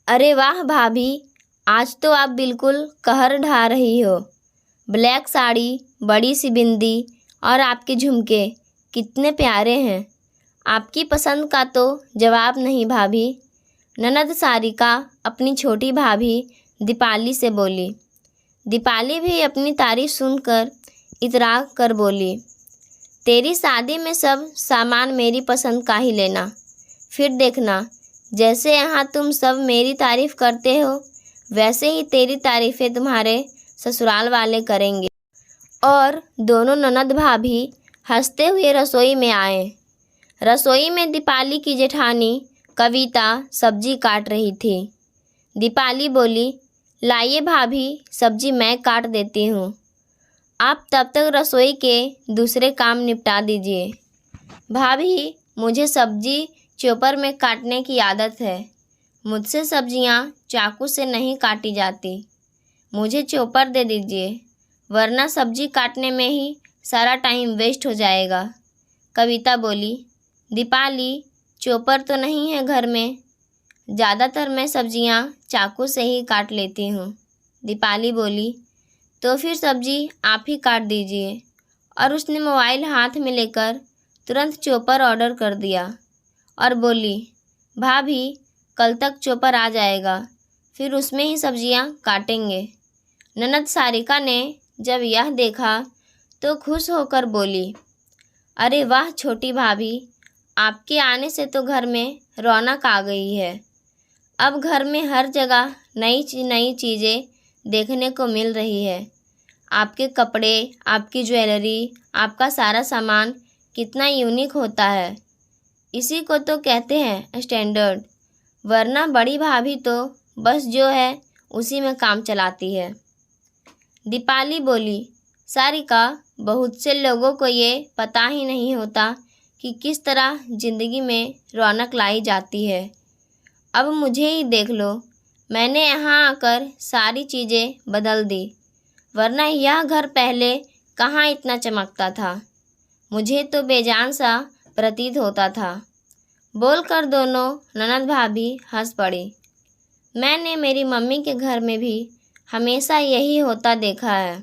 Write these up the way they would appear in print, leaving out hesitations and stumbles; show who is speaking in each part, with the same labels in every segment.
Speaker 1: अरे वाह भाभी, आज तो आप बिल्कुल कहर ढा रही हो। ब्लैक साड़ी, बड़ी सी बिंदी और आपके झुमके कितने प्यारे हैं। आपकी पसंद का तो जवाब नहीं भाभी। ननद सारिका अपनी छोटी भाभी दीपाली से बोली। दीपाली भी अपनी तारीफ सुनकर इतरा कर बोली, तेरी शादी में सब सामान मेरी पसंद का ही लेना। फिर देखना, जैसे यहाँ तुम सब मेरी तारीफ़ करते हो वैसे ही तेरी तारीफ़ें तुम्हारे ससुराल वाले करेंगे। और दोनों ननद भाभी हंसते हुए रसोई में आए। रसोई में दीपाली की जेठानी कविता सब्जी काट रही थी। दीपाली बोली, लाइए भाभी, सब्जी मैं काट देती हूँ। आप तब तक रसोई के दूसरे काम निपटा दीजिए। भाभी, मुझे सब्जी चॉपर में काटने की आदत है। मुझसे सब्जियां चाकू से नहीं काटी जाती। मुझे चॉपर दे दीजिए, वरना सब्जी काटने में ही सारा टाइम वेस्ट हो जाएगा। कविता बोली, दीपाली, चॉपर तो नहीं है घर में। ज़्यादातर मैं सब्जियां चाकू से ही काट लेती हूँ। दीपाली बोली, तो फिर सब्जी आप ही काट दीजिए। और उसने मोबाइल हाथ में लेकर तुरंत चॉपर ऑर्डर कर दिया और बोली, भाभी, कल तक चॉपर आ जाएगा, फिर उसमें ही सब्जियां काटेंगे। ननद सारिका ने जब यह देखा तो खुश होकर बोली, अरे वाह छोटी भाभी, आपके आने से तो घर में रौनक आ गई है। अब घर में हर जगह नई नई चीज़ें देखने को मिल रही है। आपके कपड़े, आपकी ज्वेलरी, आपका सारा सामान कितना यूनिक होता है। इसी को तो कहते हैं स्टैंडर्ड, वरना बड़ी भाभी तो बस जो है उसी में काम चलाती है। दीपाली बोली, सारिका, बहुत से लोगों को ये पता ही नहीं होता कि किस तरह ज़िंदगी में रौनक लाई जाती है। अब मुझे ही देख लो, मैंने यहाँ आकर सारी चीज़ें बदल दी, वरना यह घर पहले कहाँ इतना चमकता था। मुझे तो बेजान सा प्रतीत होता था। बोलकर दोनों ननद भाभी हंस पड़ी। मैंने मेरी मम्मी के घर में भी हमेशा यही होता देखा है।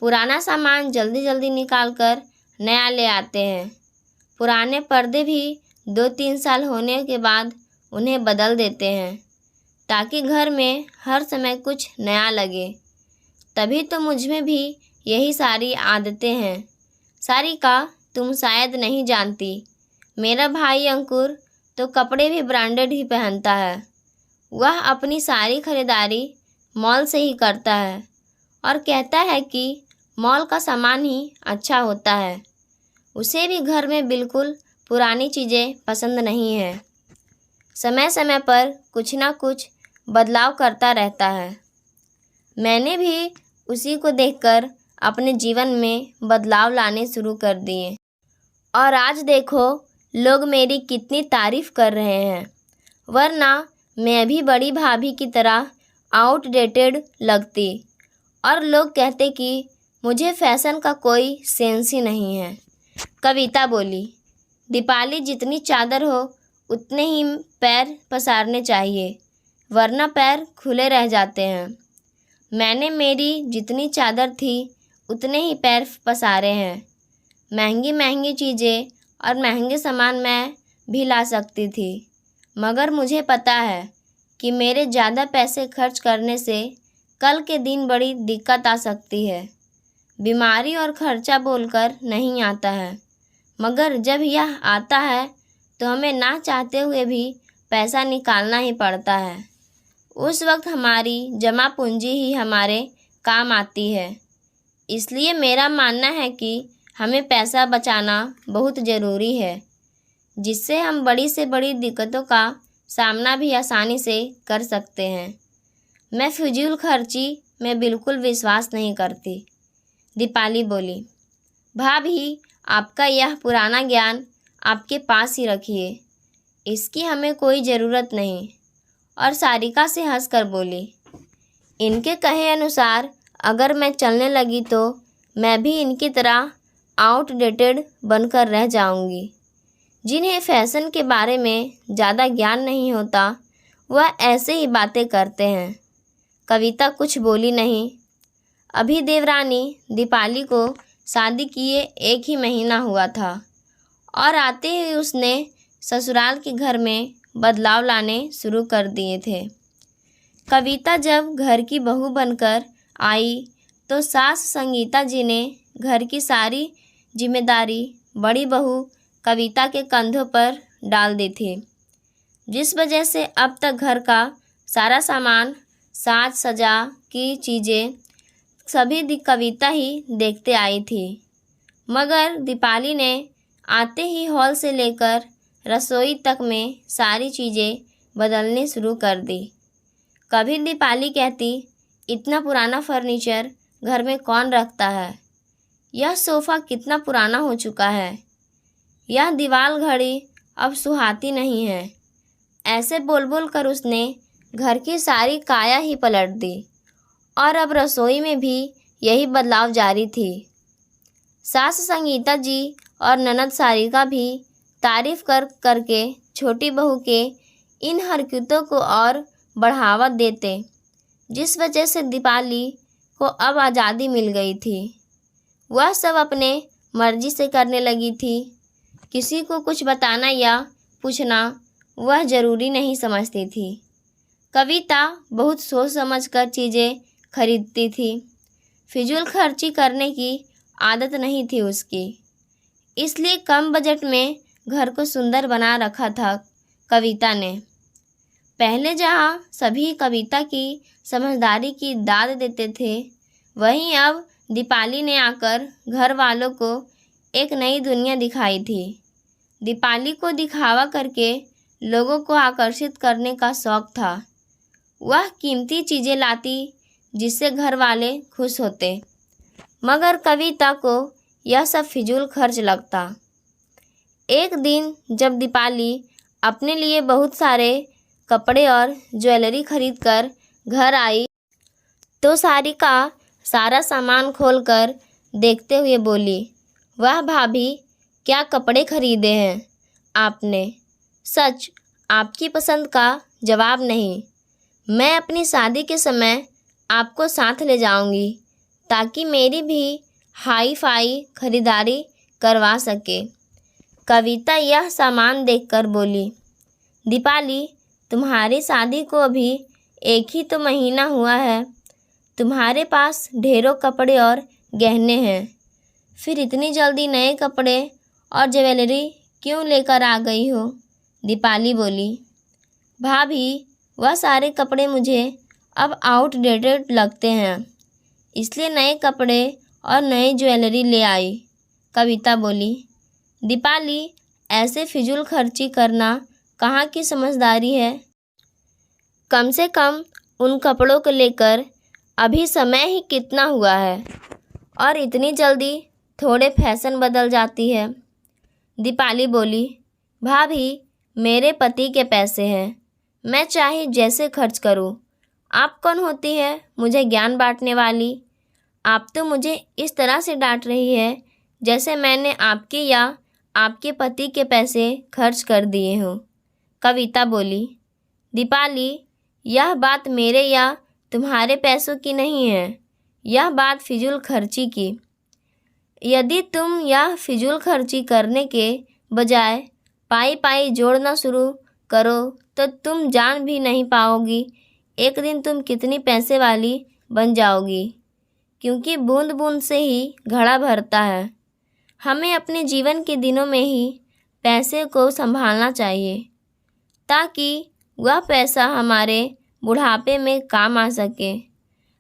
Speaker 1: पुराना सामान जल्दी जल्दी निकाल कर नया ले आते हैं। पुराने पर्दे भी 2-3 साल होने के बाद उन्हें बदल देते हैं, ताकि घर में हर समय कुछ नया लगे। तभी तो मुझ में भी यही सारी आदतें हैं। सारिका, तुम शायद नहीं जानती, मेरा भाई अंकुर तो कपड़े भी ब्रांडेड ही पहनता है। वह अपनी सारी खरीदारी मॉल से ही करता है और कहता है कि मॉल का सामान ही अच्छा होता है। उसे भी घर में बिल्कुल पुरानी चीज़ें पसंद नहीं है। समय समय पर कुछ ना कुछ बदलाव करता रहता है। मैंने भी उसी को देखकर अपने जीवन में बदलाव लाने शुरू कर दिए और आज देखो लोग मेरी कितनी तारीफ़ कर रहे हैं। वरना मैं भी बड़ी भाभी की तरह आउटडेटेड लगती और लोग कहते कि मुझे फैशन का कोई सेंस ही नहीं है। कविता बोली, दीपाली, जितनी चादर हो उतने ही पैर पसारने चाहिए, वरना पैर खुले रह जाते हैं। मैंने मेरी जितनी चादर थी उतने ही पैर पसारे हैं। महंगी महंगी चीज़ें और महंगे सामान मैं भी ला सकती थी, मगर मुझे पता है कि मेरे ज़्यादा पैसे खर्च करने से कल के दिन बड़ी दिक्कत आ सकती है। बीमारी और खर्चा बोलकर नहीं आता है, मगर जब यह आता है तो हमें ना चाहते हुए भी पैसा निकालना ही पड़ता है। उस वक्त हमारी जमा पूंजी ही हमारे काम आती है। इसलिए मेरा मानना है कि हमें पैसा बचाना बहुत ज़रूरी है, जिससे हम बड़ी से बड़ी दिक्कतों का सामना भी आसानी से कर सकते हैं। मैं फिजूल खर्ची में बिल्कुल विश्वास नहीं करती। दीपाली बोली, भाभी, आपका यह पुराना ज्ञान आपके पास ही रखिए, इसकी हमें कोई ज़रूरत नहीं। और सारिका से हंसकर बोली, इनके कहे अनुसार अगर मैं चलने लगी तो मैं भी इनकी तरह आउटडेटेड बनकर रह जाऊंगी। जिन्हें फैशन के बारे में ज़्यादा ज्ञान नहीं होता वह ऐसे ही बातें करते हैं। कविता कुछ बोली नहीं। अभी देवरानी दीपाली को शादी किए 1 ही महीना हुआ था और आते ही उसने ससुराल के घर में बदलाव लाने शुरू कर दिए थे। कविता जब घर की बहू बनकर आई तो सास संगीता जी ने घर की सारी जिम्मेदारी बड़ी बहू कविता के कंधों पर डाल दी थी, जिस वजह से अब तक घर का सारा सामान, साज सजा की चीज़ें सभी कविता ही देखते आई थी। मगर दीपाली ने आते ही हॉल से लेकर रसोई तक में सारी चीज़ें बदलनी शुरू कर दी। कभी दीपाली कहती, इतना पुराना फर्नीचर घर में कौन रखता है? यह सोफ़ा कितना पुराना हो चुका है। यह दीवार घड़ी अब सुहाती नहीं है। ऐसे बोल बोल कर उसने घर की सारी काया ही पलट दी और अब रसोई में भी यही बदलाव जारी थी। सास संगीता जी और ननद सारिका भी तारीफ करके छोटी बहू के इन हरकतों को और बढ़ावा देते, जिस वजह से दीपाली को अब आज़ादी मिल गई थी। वह सब अपने मर्जी से करने लगी थी। किसी को कुछ बताना या पूछना वह ज़रूरी नहीं समझती थी। कविता बहुत सोच समझ कर चीज़ें खरीदती थी। फिजूल खर्ची करने की आदत नहीं थी उसकी, इसलिए कम बजट में घर को सुंदर बना रखा था कविता ने। पहले जहाँ सभी कविता की समझदारी की दाद देते थे, वहीं अब दीपाली ने आकर घर वालों को एक नई दुनिया दिखाई थी। दीपाली को दिखावा करके लोगों को आकर्षित करने का शौक़ था। वह कीमती चीज़ें लाती जिससे घर वाले खुश होते, मगर कविता को यह सब फिजूल खर्च लगता। एक दिन जब दीपाली अपने लिए बहुत सारे कपड़े और ज्वेलरी खरीद कर घर आई तो सारिका सारा सामान खोलकर देखते हुए बोली, वाह भाभी, क्या कपड़े खरीदे हैं आपने। सच, आपकी पसंद का जवाब नहीं। मैं अपनी शादी के समय आपको साथ ले जाऊंगी ताकि मेरी भी हाई फाई खरीदारी करवा सके। कविता यह सामान देखकर बोली, दीपाली, तुम्हारी शादी को अभी 1 ही तो महीना हुआ है। तुम्हारे पास ढेरों कपड़े और गहने हैं, फिर इतनी जल्दी नए कपड़े और ज्वेलरी क्यों लेकर आ गई हो? दीपाली बोली, भाभी, वह सारे कपड़े मुझे अब आउटडेटेड लगते हैं, इसलिए नए कपड़े और नई ज्वेलरी ले आई। कविता बोली, दीपाली, ऐसे फिजूल खर्ची करना कहाँ की समझदारी है। कम से कम उन कपड़ों को लेकर अभी समय ही कितना हुआ है और इतनी जल्दी थोड़े फैशन बदल जाती है। दीपाली बोली, भाभी, मेरे पति के पैसे हैं, मैं चाहे जैसे खर्च करूं। आप कौन होती है मुझे ज्ञान बांटने वाली? आप तो मुझे इस तरह से डांट रही है जैसे मैंने आपके या आपके पति के पैसे खर्च कर दिए हों। कविता बोली, दीपाली, यह बात मेरे या तुम्हारे पैसों की नहीं है, यह बात फिजूल खर्ची की। यदि तुम यह फिजूल खर्ची करने के बजाय पाई पाई जोड़ना शुरू करो तो तुम जान भी नहीं पाओगी एक दिन तुम कितनी पैसे वाली बन जाओगी, क्योंकि बूंद बूंद से ही घड़ा भरता है। हमें अपने जीवन के दिनों में ही पैसे को संभालना चाहिए ताकि वह पैसा हमारे बुढ़ापे में काम आ सके,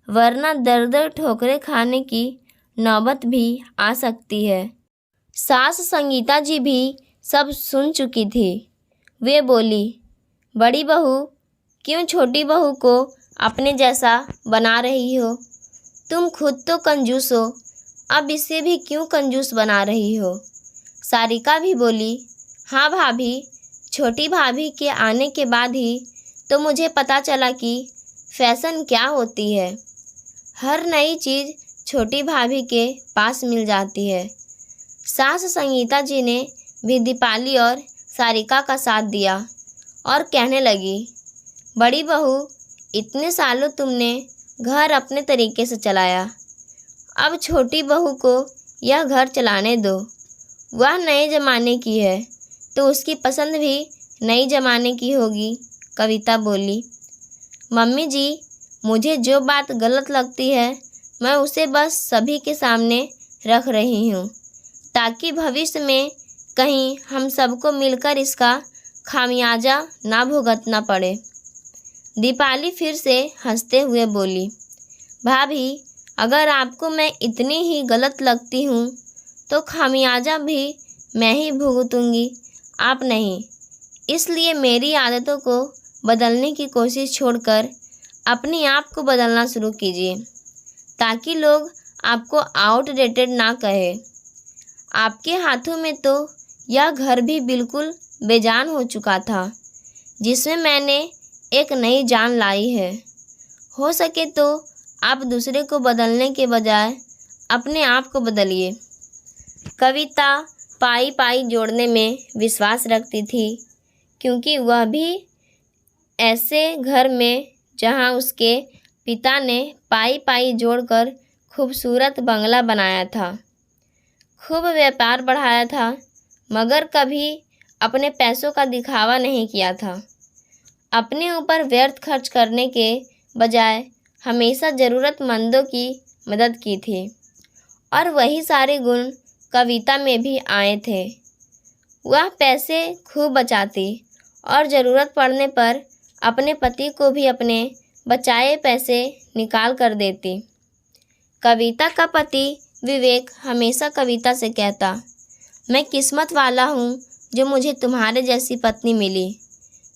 Speaker 1: वरना दर दर ठोकरें खाने की नौबत भी आ सकती है। सास संगीता जी भी सब सुन चुकी थी। वे बोली, बड़ी बहू, क्यों छोटी बहू को अपने जैसा बना रही हो? तुम खुद तो कंजूस हो, अब इसे भी क्यों कंजूस बना रही हो? सारिका भी बोली, हाँ भाभी, छोटी भाभी के आने के बाद ही तो मुझे पता चला कि फैशन क्या होती है। हर नई चीज़ छोटी भाभी के पास मिल जाती है। सास संगीता जी ने भी दीपाली और सारिका का साथ दिया और कहने लगी, बड़ी बहू, इतने सालों तुमने घर अपने तरीके से चलाया, अब छोटी बहू को यह घर चलाने दो। वह नए ज़माने की है तो उसकी पसंद भी नई ज़माने की होगी, कविता बोली। मम्मी जी, मुझे जो बात गलत लगती है मैं उसे बस सभी के सामने रख रही हूँ, ताकि भविष्य में कहीं हम सबको मिलकर इसका खामियाजा ना भुगतना पड़े। दीपाली फिर से हंसते हुए बोली, भाभी, अगर आपको मैं इतनी ही गलत लगती हूँ तो खामियाजा भी मैं ही भुगतूंगी, आप नहीं। इसलिए मेरी आदतों को बदलने की कोशिश छोड़कर अपने आप को बदलना शुरू कीजिए, ताकि लोग आपको आउटडेटेड ना कहे। आपके हाथों में तो यह घर भी बिल्कुल बेजान हो चुका था, जिसमें मैंने एक नई जान लाई है। हो सके तो आप दूसरे को बदलने के बजाय अपने आप को बदलिए। कविता पाई पाई जोड़ने में विश्वास रखती थी, क्योंकि वह भी ऐसे घर में जहां उसके पिता ने पाई पाई जोड़कर खूबसूरत बंगला बनाया था, खूब व्यापार बढ़ाया था, मगर कभी अपने पैसों का दिखावा नहीं किया था। अपने ऊपर व्यर्थ खर्च करने के बजाय हमेशा ज़रूरतमंदों की मदद की थी, और वही सारे गुण कविता में भी आए थे। वह पैसे खूब बचाती और ज़रूरत पड़ने पर अपने पति को भी अपने बचाए पैसे निकाल कर देती। कविता का पति विवेक हमेशा कविता से कहता, मैं किस्मत वाला हूँ जो मुझे तुम्हारे जैसी पत्नी मिली,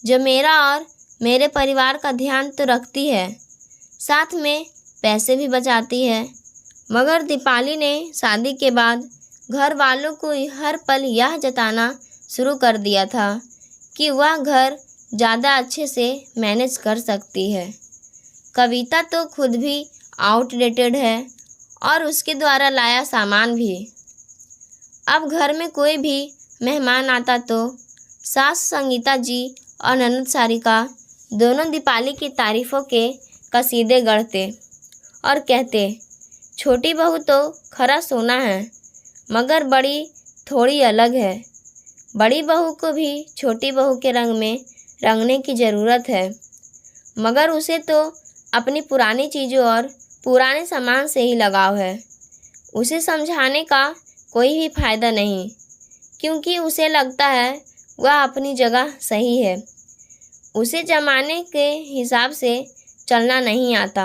Speaker 1: जो मेरा और मेरे परिवार का ध्यान तो रखती है, साथ में पैसे भी बचाती है। मगर दीपाली ने शादी के बाद घर वालों को हर पल यह जताना शुरू कर दिया था कि वह घर ज़्यादा अच्छे से मैनेज कर सकती है। कविता तो खुद भी आउटडेटेड है और उसके द्वारा लाया सामान भी। अब घर में कोई भी मेहमान आता तो सास संगीता जी और ननद सारिका दोनों दीपाली की तारीफ़ों के कसीदे गढ़ते और कहते, छोटी बहू तो खरा सोना है, मगर बड़ी थोड़ी अलग है। बड़ी बहू को भी छोटी बहू के रंग में रंगने की ज़रूरत है, मगर उसे तो अपनी पुरानी चीज़ों और पुराने सामान से ही लगाव है। उसे समझाने का कोई भी फ़ायदा नहीं, क्योंकि उसे लगता है वह अपनी जगह सही है। उसे ज़माने के हिसाब से चलना नहीं आता,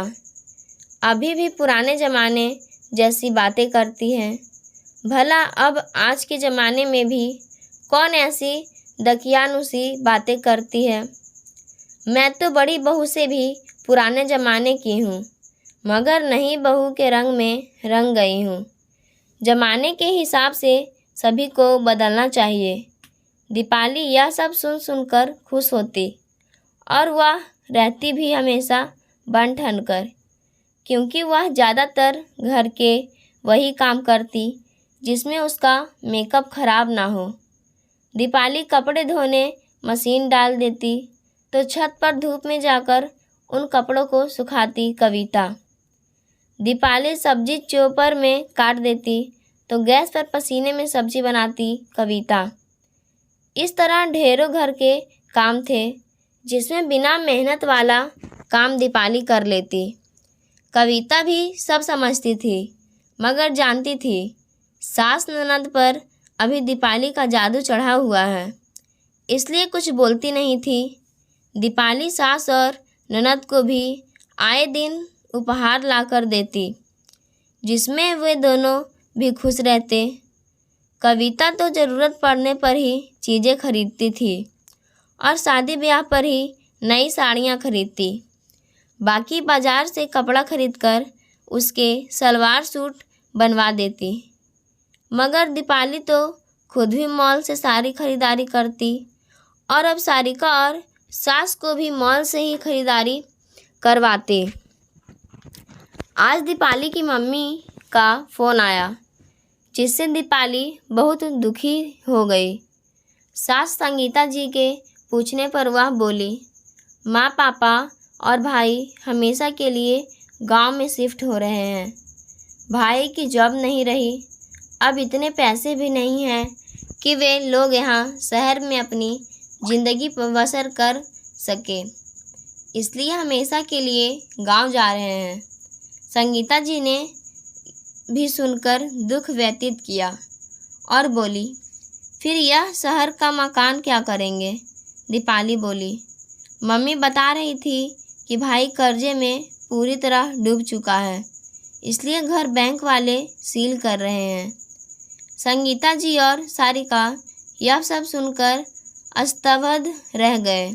Speaker 1: अभी भी पुराने ज़माने जैसी बातें करती है। भला अब आज के ज़माने में भी कौन ऐसी दकियानुसी बातें करती है। मैं तो बड़ी बहू से भी पुराने ज़माने की हूँ, मगर नई बहू के रंग में रंग गई हूँ। ज़माने के हिसाब से सभी को बदलना चाहिए। दीपाली यह सब सुन सुनकर खुश होती और वह रहती भी हमेशा बन ठन कर, क्योंकि वह ज़्यादातर घर के वही काम करती जिसमें उसका मेकअप खराब ना हो। दीपाली कपड़े धोने मशीन डाल देती तो छत पर धूप में जाकर उन कपड़ों को सुखाती कविता। दीपाली सब्जी चॉपर में काट देती तो गैस पर पसीने में सब्जी बनाती कविता। इस तरह ढेरों घर के काम थे जिसमें बिना मेहनत वाला काम दीपाली कर लेती। कविता भी सब समझती थी, मगर जानती थी सास ननद पर अभी दीपाली का जादू चढ़ा हुआ है, इसलिए कुछ बोलती नहीं थी। दीपाली सास और ननद को भी आए दिन उपहार ला कर देती, जिसमें वे दोनों भी खुश रहते। कविता तो ज़रूरत पड़ने पर ही चीज़ें खरीदती थी और शादी ब्याह पर ही नई साड़ियाँ खरीदती। बाकी बाज़ार से कपड़ा खरीदकर उसके सलवार सूट बनवा देती। मगर दीपाली तो खुद भी मॉल से सारी खरीदारी करती और अब सारिका और सास को भी मॉल से ही खरीदारी करवाते। आज दीपाली की मम्मी का फ़ोन आया, जिससे दीपाली बहुत दुखी हो गई। सास संगीता जी के पूछने पर वह बोली, माँ, पापा और भाई हमेशा के लिए गांव में शिफ्ट हो रहे हैं। भाई की जॉब नहीं रही, अब इतने पैसे भी नहीं हैं कि वे लोग यहाँ शहर में अपनी ज़िंदगी बसर कर सके, इसलिए हमेशा के लिए गांव जा रहे हैं। संगीता जी ने भी सुनकर दुख व्यतीत किया और बोली, फिर यह शहर का मकान क्या करेंगे? दीपाली बोली, मम्मी बता रही थी कि भाई कर्जे में पूरी तरह डूब चुका है, इसलिए घर बैंक वाले सील कर रहे हैं। संगीता जी और सारिका यह सब सुनकर स्तब्ध रह गए,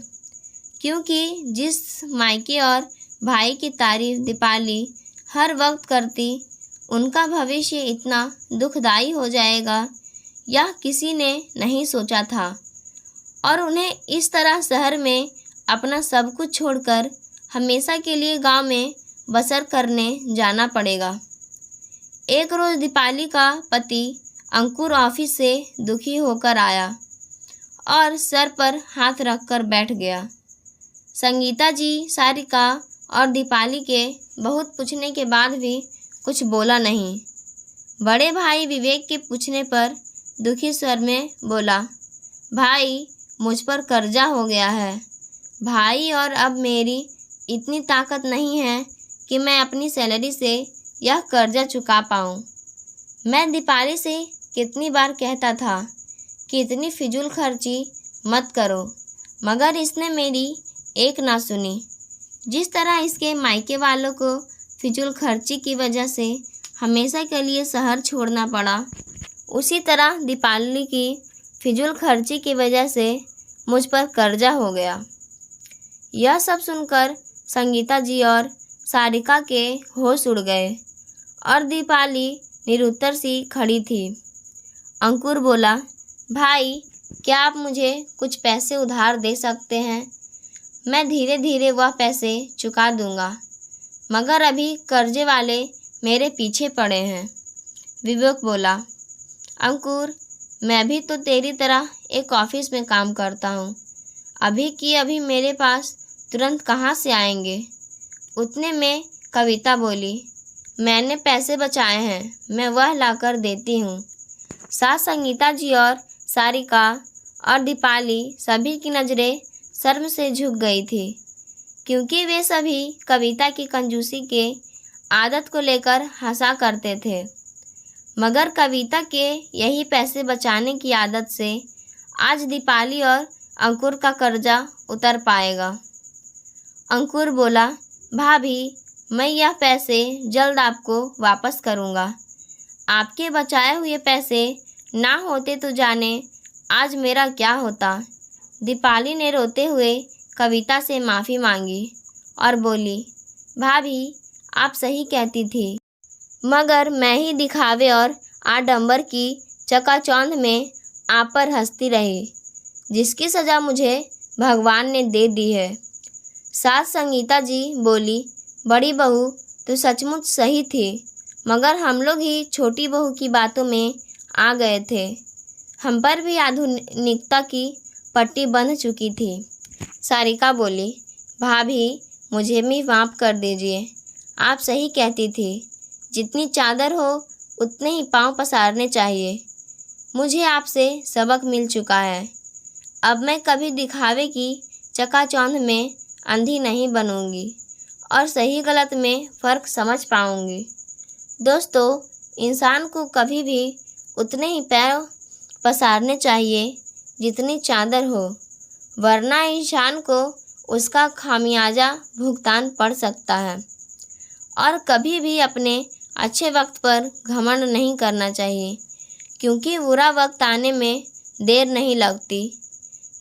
Speaker 1: क्योंकि जिस मायके और भाई की तारीफ दीपाली हर वक्त करती, उनका भविष्य इतना दुखदाई हो जाएगा यह किसी ने नहीं सोचा था और उन्हें इस तरह शहर में अपना सब कुछ छोड़कर हमेशा के लिए गांव में बसर करने जाना पड़ेगा। एक रोज़ दीपाली का पति अंकुर ऑफिस से दुखी होकर आया और सर पर हाथ रखकर बैठ गया। संगीता जी, सारिका और दीपाली के बहुत पूछने के बाद भी कुछ बोला नहीं। बड़े भाई विवेक के पूछने पर दुखी स्वर में बोला, भाई मुझ पर कर्जा हो गया है भाई, और अब मेरी इतनी ताकत नहीं है कि मैं अपनी सैलरी से यह कर्जा चुका पाऊँ। मैं दीपाली से कितनी बार कहता था कि इतनी फिजूल खर्ची मत करो, मगर इसने मेरी एक ना सुनी। जिस तरह इसके मायके वालों को फिजूल खर्ची की वजह से हमेशा के लिए शहर छोड़ना पड़ा, उसी तरह दीपाली की फिजूल खर्ची की वजह से मुझ पर कर्जा हो गया। यह सब सुनकर संगीता जी और सारिका के होश उड़ गए और दीपाली निरुत्तर सी खड़ी थी। अंकुर बोला, भाई क्या आप मुझे कुछ पैसे उधार दे सकते हैं? मैं धीरे धीरे वह पैसे चुका दूंगा, मगर अभी कर्जे वाले मेरे पीछे पड़े हैं। विवेक बोला, अंकुर मैं भी तो तेरी तरह एक ऑफिस में काम करता हूँ, अभी मेरे पास तुरंत कहाँ से आएंगे? उतने में कविता बोली, मैंने पैसे बचाए हैं, मैं वह लाकर देती हूँ। साथ संगीता जी और सारिका और दीपाली सभी की नज़रें शर्म से झुक गई थी, क्योंकि वे सभी कविता की कंजूसी के आदत को लेकर हंसा करते थे, मगर कविता के यही पैसे बचाने की आदत से आज दीपाली और अंकुर का कर्जा उतर पाएगा। अंकुर बोला, भाभी मैं यह पैसे जल्द आपको वापस करूँगा। आपके बचाए हुए पैसे ना होते तो जाने आज मेरा क्या होता। दीपाली ने रोते हुए कविता से माफ़ी मांगी और बोली, भाभी आप सही कहती थी, मगर मैं ही दिखावे और आडंबर की चकाचौंध में आप पर हंसती रही, जिसकी सज़ा मुझे भगवान ने दे दी है। साथ संगीता जी बोली, बड़ी बहू तो सचमुच सही थी, मगर हम लोग ही छोटी बहू की बातों में आ गए थे, हम पर भी आधुनिकता की पट्टी बंध चुकी थी। सारिका बोली, भाभी मुझे भी माफ़ कर दीजिए, आप सही कहती थी, जितनी चादर हो उतने ही पाँव पसारने चाहिए। मुझे आपसे सबक मिल चुका है, अब मैं कभी दिखावे की चकाचौंध में अंधी नहीं बनूंगी और सही गलत में फ़र्क समझ पाऊंगी। दोस्तों, इंसान को कभी भी उतने ही पैर पसारने चाहिए जितनी चादर हो, वरना इंसान को उसका खामियाजा भुगतान पड़ सकता है। और कभी भी अपने अच्छे वक्त पर घमंड नहीं करना चाहिए, क्योंकि बुरा वक्त आने में देर नहीं लगती।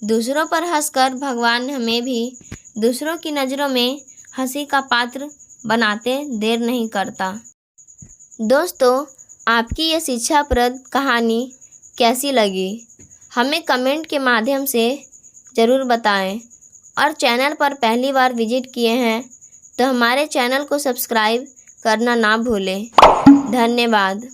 Speaker 1: दूसरों पर हंसकर भगवान हमें भी दूसरों की नज़रों में हंसी का पात्र बनाते देर नहीं करता। दोस्तों, आपकी ये शिक्षाप्रद कहानी कैसी लगी हमें कमेंट के माध्यम से ज़रूर बताएं, और चैनल पर पहली बार विजिट किए हैं तो हमारे चैनल को सब्सक्राइब करना ना भूलें। धन्यवाद।